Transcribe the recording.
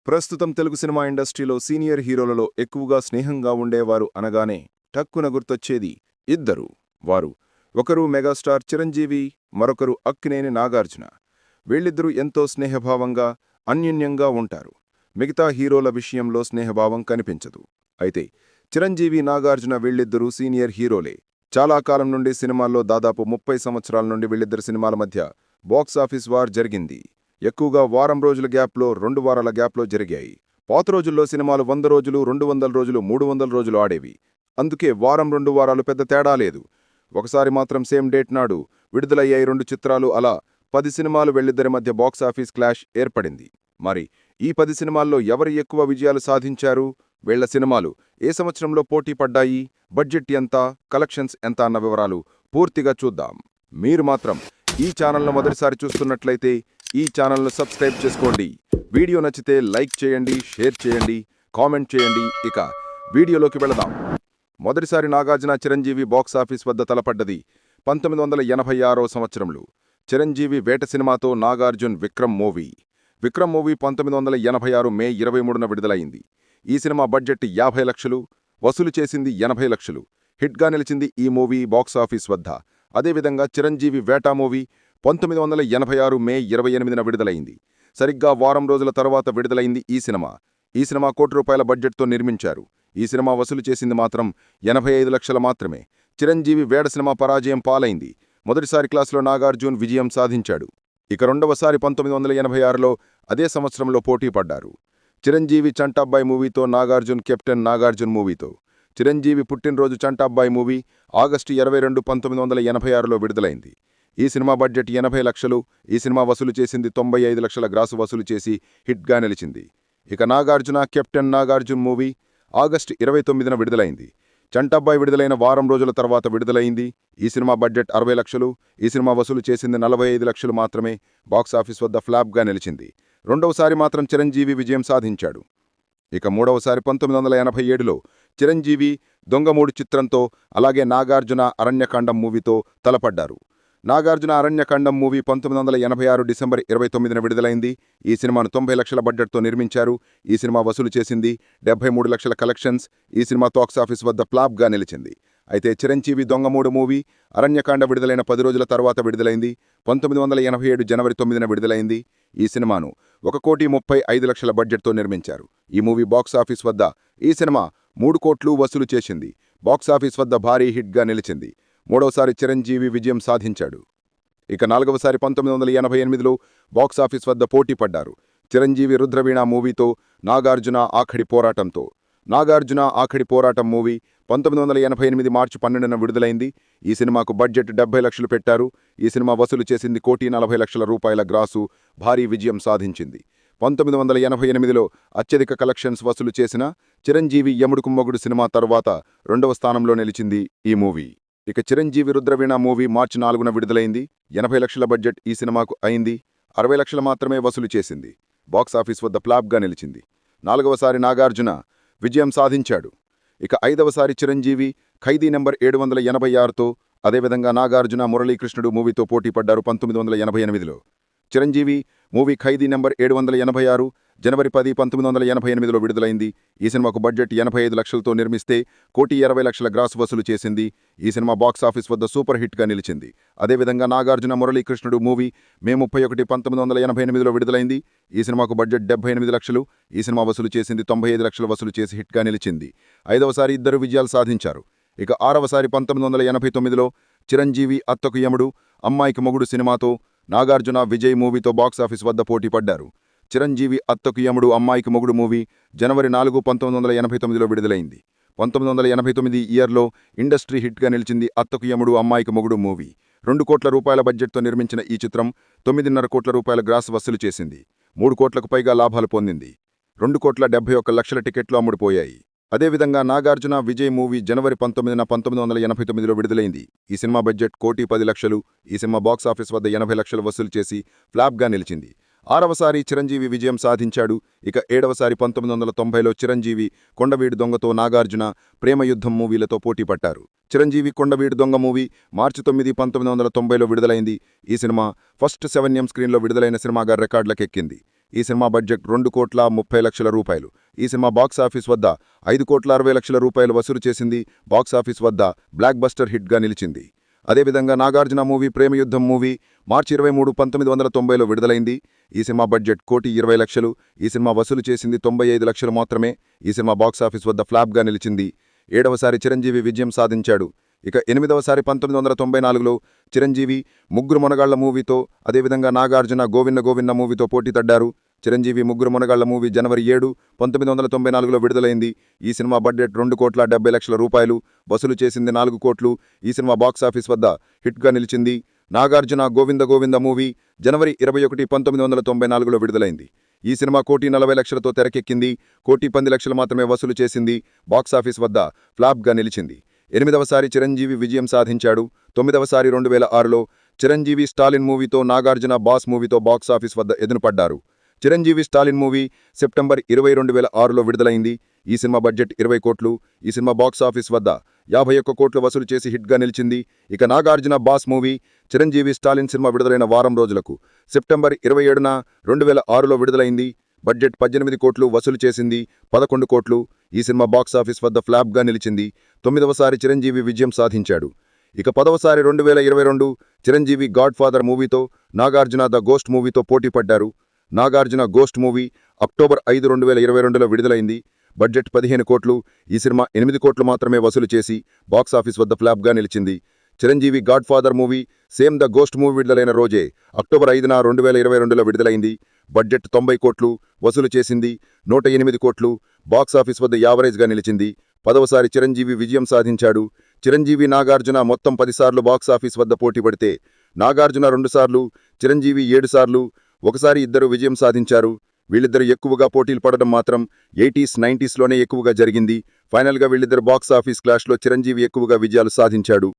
ప్రస్తుతం తెలుగు సినిమా ఇండస్ట్రీలో సీనియర్ హీరోలలో ఎక్కువగా స్నేహంగా ఉండేవారు అనగానే టక్కున గుర్తొచ్చేది ఇద్దరు. వారు ఒకరు మెగాస్టార్ చిరంజీవి, మరొకరు అక్కినేని నాగార్జున. వీళ్ళిద్దరూ ఎంతో స్నేహభావంగా, అన్యోన్యంగా ఉంటారు. మిగతా హీరోల విషయంలో స్నేహభావం కనిపించదు. అయితే చిరంజీవి, నాగార్జున వీళ్ళిద్దరూ సీనియర్ హీరోలే. చాలా కాలం నుండి సినిమాల్లో దాదాపు 30 సంవత్సరాల నుండి వీళ్ళిద్దరు సినిమాల మధ్య బాక్సాఫీస్ వార్ జరిగింది. ఎక్కువగా వారం రోజుల గ్యాప్లో, 2 వారాల గ్యాప్లో జరిగాయి. పాత రోజుల్లో సినిమాలు 100 రోజులు, 200 రోజులు, 300 రోజులు ఆడేవి. అందుకే వారం 2 వారాలు పెద్ద తేడా లేదు. ఒకసారి మాత్రం సేమ్ డేట్ నాడు విడుదలయ్యాయి 2 చిత్రాలు. అలా 10 సినిమాలు వీళ్ళిద్దరి మధ్య బాక్సాఫీస్ క్లాష్ ఏర్పడింది. మరి ఈ 10 సినిమాల్లో ఎవరు ఎక్కువ విజయాలు సాధించారు? వీళ్ల సినిమాలు ఏ సంవత్సరంలో పోటీ పడ్డాయి? బడ్జెట్ ఎంత, కలెక్షన్స్ ఎంత అన్న వివరాలు పూర్తిగా చూద్దాం. మీరు మాత్రం ఈ ఛానల్ను మొదటిసారి చూస్తున్నట్లయితే ఈ ఛానల్ను సబ్స్క్రైబ్ చేసుకోండి. వీడియో నచ్చితే లైక్ చేయండి, షేర్ చేయండి, కామెంట్ చేయండి. ఇక వీడియోలోకి వెళదాం. మొదటిసారి నాగార్జున చిరంజీవి బాక్సాఫీస్ వద్ద తలపడ్డది 1986వ సంవత్సరంలో. చిరంజీవి వేట సినిమాతో నాగార్జున్ విక్రమ్ మూవీ. 1986 మే 23న విడుదలైంది. ఈ సినిమా బడ్జెట్ 50 లక్షలు, వసూలు చేసింది 80 లక్షలు. హిట్గా నిలిచింది ఈ మూవీ బాక్సాఫీస్ వద్ద. అదేవిధంగా చిరంజీవి వేట మూవీ 1986 మే 28న విడుదలైంది. సరిగ్గా వారం రోజుల తర్వాత విడుదలైంది ఈ సినిమా. ఈ సినిమా ₹1 కోటి బడ్జెట్తో నిర్మించారు. ఈ సినిమా వసూలు చేసింది మాత్రం 85 లక్షలు మాత్రమే. చిరంజీవి వేట సినిమా పరాజయం పాలైంది. మొదటిసారి క్లాసులో నాగార్జున్ విజయం సాధించాడు. ఇక రెండవసారి 1986లో అదే సంవత్సరంలో పోటీ పడ్డారు. చిరంజీవి చంటాబ్బాయి మూవీతో, నాగార్జున్ కెప్టెన్ నాగార్జున్ మూవీతో. చిరంజీవి పుట్టినరోజు చంటాబ్బాయి మూవీ ఆగస్టు 22, 1986లో విడుదలైంది. ఈ సినిమా బడ్జెట్ 80 లక్షలు. ఈ సినిమా వసూలు చేసింది 95 లక్షల గ్రాసు వసూలు చేసి హిట్గా నిలిచింది. ఇక Nagarjuna captain Nagarjun movie August 29న విడుదలైంది. చంటాబ్బాయి విడుదలైన వారం రోజుల తర్వాత విడుదలైంది. ఈ సినిమా బడ్జెట్ 60 లక్షలు. ఈ సినిమా వసూలు చేసింది 45 లక్షలు మాత్రమే. బాక్సాఫీస్ వద్ద ఫ్లాప్గా నిలిచింది. రెండవసారి మాత్రం చిరంజీవి విజయం సాధించాడు. ఇక మూడవసారి 1987లో చిరంజీవి దొంగ 3 చిత్రంతో, అలాగే నాగార్జున అరణ్యకాండం మూవీతో తలపడ్డారు. నాగార్జున అరణ్యకాండం మూవీ 1986 డిసెంబర్ 29న విడుదలైంది. ఈ సినిమాను 90 లక్షల బడ్జెట్తో నిర్మించారు. ఈ సినిమా వసూలు చేసింది 73 లక్షల కలెక్షన్స్. ఈ సినిమా బాక్సాఫీస్ వద్ద ఫ్లాప్గా నిలిచింది. అయితే చిరంజీవి దొంగ 3 మూవీ అరణ్యకాండ విడుదలైన 10 రోజుల తర్వాత విడుదలైంది. 1987 జనవరి 9న విడుదలైంది. ఈ సినిమాను ₹1,35 లక్షల బడ్జెట్తో నిర్మించారు. ఈ మూవీ బాక్సాఫీస్ వద్ద ఈ సినిమా 3 కోట్లు వసూలు చేసింది. బాక్సాఫీస్ వద్ద భారీ హిట్గా నిలిచింది. మూడవసారి చిరంజీవి విజయం సాధించాడు. ఇక నాలుగవసారి 1988లో బాక్సాఫీస్ వద్ద పోటీ పడ్డారు. చిరంజీవి రుద్రవీణ మూవీతో, నాగార్జున ఆఖడి పోరాటంతో. నాగార్జున ఆఖడి పోరాటం మూవీ 1988 మార్చి 12న విడుదలైంది. ఈ సినిమాకు బడ్జెట్ 70 లక్షలు పెట్టారు. ఈ సినిమా వసూలు చేసింది ₹1,40 లక్షల గ్రాసు. భారీ విజయం సాధించింది. 1988లో అత్యధిక కలెక్షన్స్ వసూలు చేసిన చిరంజీవి యముడుకు మొగుడు సినిమా తర్వాత 2వ స్థానంలో నిలిచింది ఈ మూవీ. ఇక చిరంజీవి రుద్రవీణ మూవీ మార్చి 4న విడుదలైంది. 80 లక్షల బడ్జెట్ ఈ సినిమాకు అయింది. 60 లక్షలు మాత్రమే వసూలు చేసింది. బాక్సాఫీస్ వద్ద ఫ్లాప్గా నిలిచింది. 4వసారి నాగార్జున విజయం సాధించాడు. ఇక 5వసారి చిరంజీవి ఖైదీ నెంబర్ 786తో, అదేవిధంగా నాగార్జున మురళీకృష్ణుడు మూవీతో పోటీ పడ్డారు. 1988లో చిరంజీవి మూవీ ఖైదీ నెంబర్ 786 జనవరి 10, 1988లో విడుదలైంది. ఈ సినిమాకు బడ్జెట్ 85 లక్షలతో నిర్మిస్తే ₹1,20 లక్షల గ్రాస్ వసూలు చేసింది. ఈ సినిమా బాక్సాఫీస్ వద్ద సూపర్ హిట్గా నిలిచింది. అదేవిధంగా నాగార్జున మురళీకృష్ణుడు మూవీ మే 31, 1988లో విడుదలైంది. ఈ సినిమాకు బడ్జెట్ 78 లక్షలు. ఈ సినిమా వసూలు చేసింది 95 లక్షలు వసూలు చేసి హిట్గా నిలిచింది. 5వసారి ఇద్దరు విజయాలు సాధించారు. ఇక 6వసారి 1989లో చిరంజీవి అత్తకు యముడు, అమ్మాయికి మొగుడు సినిమాతో, నాగార్జున విజయ్ మూవీతో బాక్సాఫీస్ వద్ద పోటీ పడ్డారు. చిరంజీవి అత్తకు యముడు, అమ్మాయికి మొగుడు మూవీ జనవరి 4, 1989లో విడుదలైంది. 1989 ఇయర్లో ఇండస్ట్రీ హిట్గా నిలిచింది అత్తకు యముడు, అమ్మాయికి మొగుడు మూవీ. ₹2 కోట్ల బడ్జెట్తో నిర్మించిన ఈ చిత్రం ₹9.5 కోట్ల గ్రాస్ వసూలు చేసింది. 3 కోట్లకు పైగా లాభాలు పొందింది. 2,71 లక్షల టికెట్లు అమ్ముడుపోయాయి. అదేవిధంగా నాగార్జున విజయ్ మూవీ జనవరి 19న 1989లో విడుదలైంది. ఈ సినిమా బడ్జెట్ ₹1,10 లక్షలు. ఈ సినిమా బాక్సాఫీస్ వద్ద 80 లక్షలు వసూలు చేసి ఫ్లాప్గా నిలిచింది. 6వసారి చిరంజీవి విజయం సాధించాడు. ఇక 7వసారి 1990లో చిరంజీవి కొండవీడు దొంగతో, నాగార్జున ప్రేమయుద్ధం మూవీలతో పోటీ పట్టారు. చిరంజీవి కొండవీడు దొంగ మూవీ మార్చి 9, 1990లో విడుదలైంది. ఈ సినిమా ఫస్ట్ 7M స్క్రీన్లో విడుదలైన సినిమాగా రికార్డులకెక్కింది. ఈ సినిమా బడ్జెట్ 2,30,00,000 రూపాయలు. ఈ సినిమా బాక్సాఫీస్ వద్ద 5,60,00,000 రూపాయలు వసూలు చేసింది. బాక్సాఫీస్ వద్ద బ్లాక్ బస్టర్ హిట్గా నిలిచింది. అదేవిధంగా నాగార్జున మూవీ ప్రేమయుద్ధం మూవీ మార్చి 23, 1990లో విడుదలైంది. ఈ సినిమా బడ్జెట్ 1,20,00,000. ఈ సినిమా వసూలు చేసింది 95 లక్షలు మాత్రమే. ఈ సినిమా బాక్సాఫీస్ వద్ద ఫ్లాప్గా నిలిచింది. 7వసారి చిరంజీవి విజయం సాధించాడు. ఇక 8వసారి 1994లో చిరంజీవి ముగ్గురు మొనగాళ్ల మూవీతో, అదేవిధంగా నాగార్జున గోవింద మూవీతో పోటీ తడ్డారు. చిరంజీవి ముగ్గురు మొనగాళ్ల మూవీ జనవరి 7, 1994లో విడుదలైంది. ఈ సినిమా బడ్జెట్ 2,70,00,000 రూపాయలు. వసూలు చేసింది 4 కోట్లు. ఈ సినిమా బాక్సాఫీస్ వద్ద హిట్గా నిలిచింది. నాగార్జున గోవింద మూవీ జనవరి 21, 1994లో విడుదలైంది. ఈ సినిమా 1,40,00,000తో తెరకెక్కింది. 1,10,00,000 మాత్రమే వసూలు చేసింది. బాక్సాఫీస్ వద్ద ఫ్లాప్గా నిలిచింది. 8వసారి చిరంజీవి విజయం సాధించాడు. 9వసారి 2006లో చిరంజీవి స్టాలిన్ మూవీతో, నాగార్జున బాస్ మూవీతో బాక్సాఫీస్ వద్ద ఎదురుపడ్డారు. చిరంజీవి స్టాలిన్ మూవీ సెప్టెంబర్ 20, 2006లో విడుదలైంది. ఈ సినిమా బడ్జెట్ 20 కోట్లు. ఈ సినిమా బాక్సాఫీస్ వద్ద 51 కోట్లు వసూలు చేసి హిట్గా నిలిచింది. ఇక Nagarjuna boss movie Chiranjeevi Stalin cinema విడుదలైన వారం రోజులకు సెప్టెంబర్ 27, 2006లో విడుదలైంది. బడ్జెట్ 18 కోట్లు. వసూలు చేసింది 11 కోట్లు. ఈ సినిమా బాక్సాఫీస్ వద్ద ఫ్లాప్గా నిలిచింది. 9వసారి చిరంజీవి విజయం సాధించాడు. ఇక 10వసారి 2022 చిరంజీవి గాడ్ ఫాదర్ మూవీతో, నాగార్జున ద గోస్ట్ మూవీతో పోటీ పడ్డారు. నాగార్జున గోస్ట్ మూవీ అక్టోబర్ 5, 2022లో విడుదలైంది. బడ్జెట్ 15 కోట్లు. ఈ సినిమా 8 కోట్లు మాత్రమే వసూలు చేసి బాక్సాఫీస్ వద్ద ఫ్లాప్గా నిలిచింది. Chiranjeevi God father movie same the ghost movie విడుదలైన రోజే అక్టోబర్ 5, 2022లో విడుదలైంది. బడ్జెట్ 90 కోట్లు. వసూలు చేసింది 108 కోట్లు. బాక్సాఫీస్ వద్ద యావరేజ్గా నిలిచింది. 10వసారి చిరంజీవి విజయం సాధించాడు. చిరంజీవి నాగార్జున మొత్తం 10 సార్లు బాక్సాఫీస్ వద్ద పోటీ పడితే, నాగార్జున 2 సార్లు, చిరంజీవి 7 సార్లు, ఒకసారి ఇద్దరు విజయం సాధించారు. వీళ్ళిద్దరు ఎక్కువగా పోటీలు పడడం మాత్రం 80s, 90sలోనే ఎక్కువగా జరిగింది. ఫైనల్గా వీళ్ళిద్దరు బాక్సాఫీస్ క్లాష్లో చిరంజీవి ఎక్కువగా విజయాలు సాధించాడు.